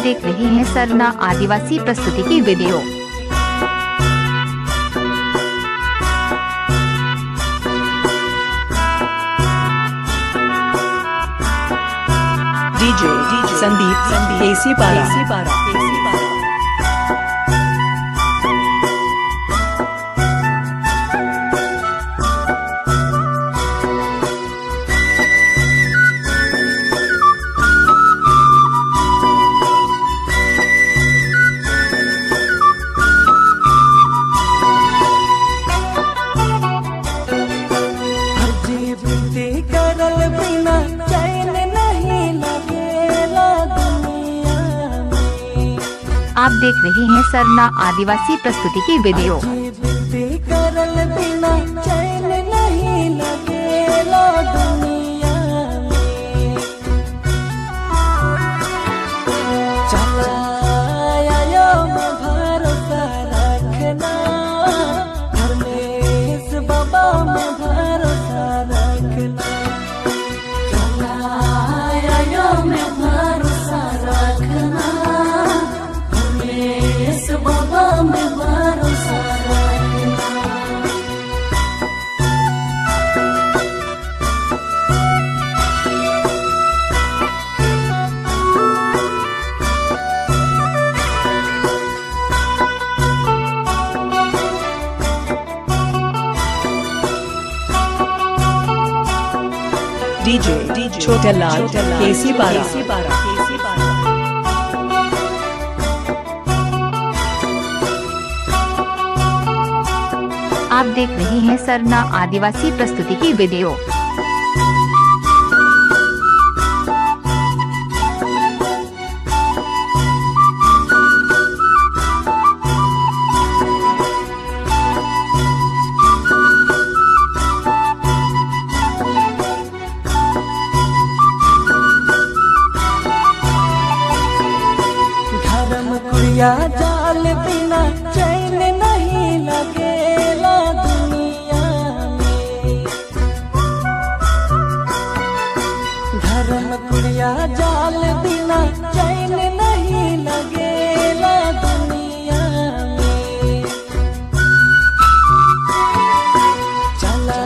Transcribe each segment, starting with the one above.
देख रहे हैं सरना आदिवासी प्रस्तुति की वीडियो। डीजे संदीप केसी पारा। आप देख रहे हैं सरना आदिवासी प्रस्तुति की वीडियो। डीजे छोटे लाल केसी पारा। आप देख रहे हैं सरना आदिवासी प्रस्तुति की वीडियो। जाल बिना चैन नहीं लगेला दुनिया में। धर्म कुड़िया जाल बिना चैन नहीं लगेला दुनिया में। चला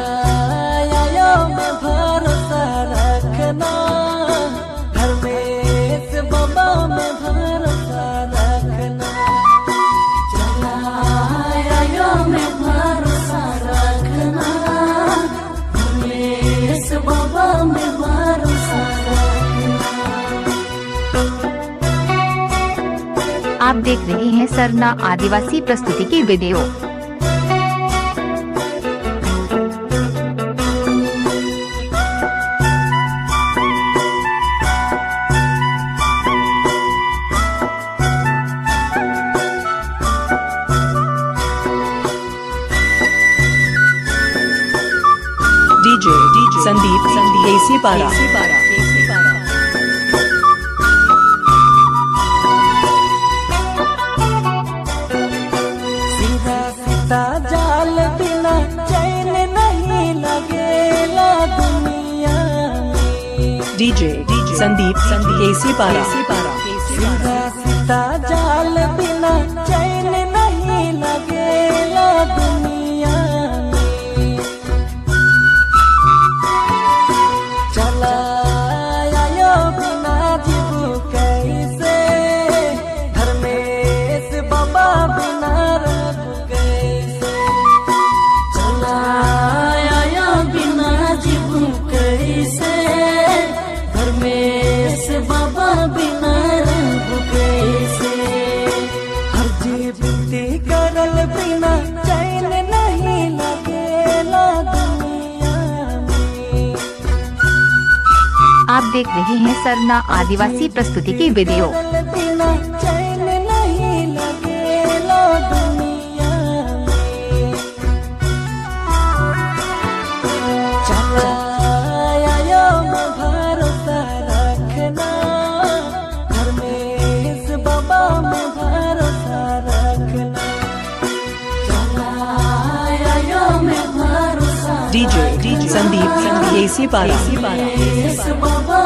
आयो में भरोसा रखना, धर्मेश बाबा में भरोसा रखना। आप देख रहे हैं सरना आदिवासी प्रस्तुति की वीडियो। डीजे संदीप केसी पारा। जाल बिना चैन नहीं लगेला दुनिया में। डीजे संदीप केसी पारा। सीधा जाल बिना चैन नहीं लगेला दुनिया में। चला आयो बिना जीबू कैसे, धर्मेश बाबा बिना बाबा बिना रंग कैसे। हर जीवती करल बिना चैन नहीं लगेला दुनिया में। आप देख रहे हैं सरना आदिवासी प्रस्तुति की वीडियो। बिना चैन नहीं लगेला दुनिया में। चला आयो में भरोसा रखना, धर्मेश बाबा में भरोसा रखना। चला आयो में भरोसा। डीजे संदीप केसी पारा। बाबा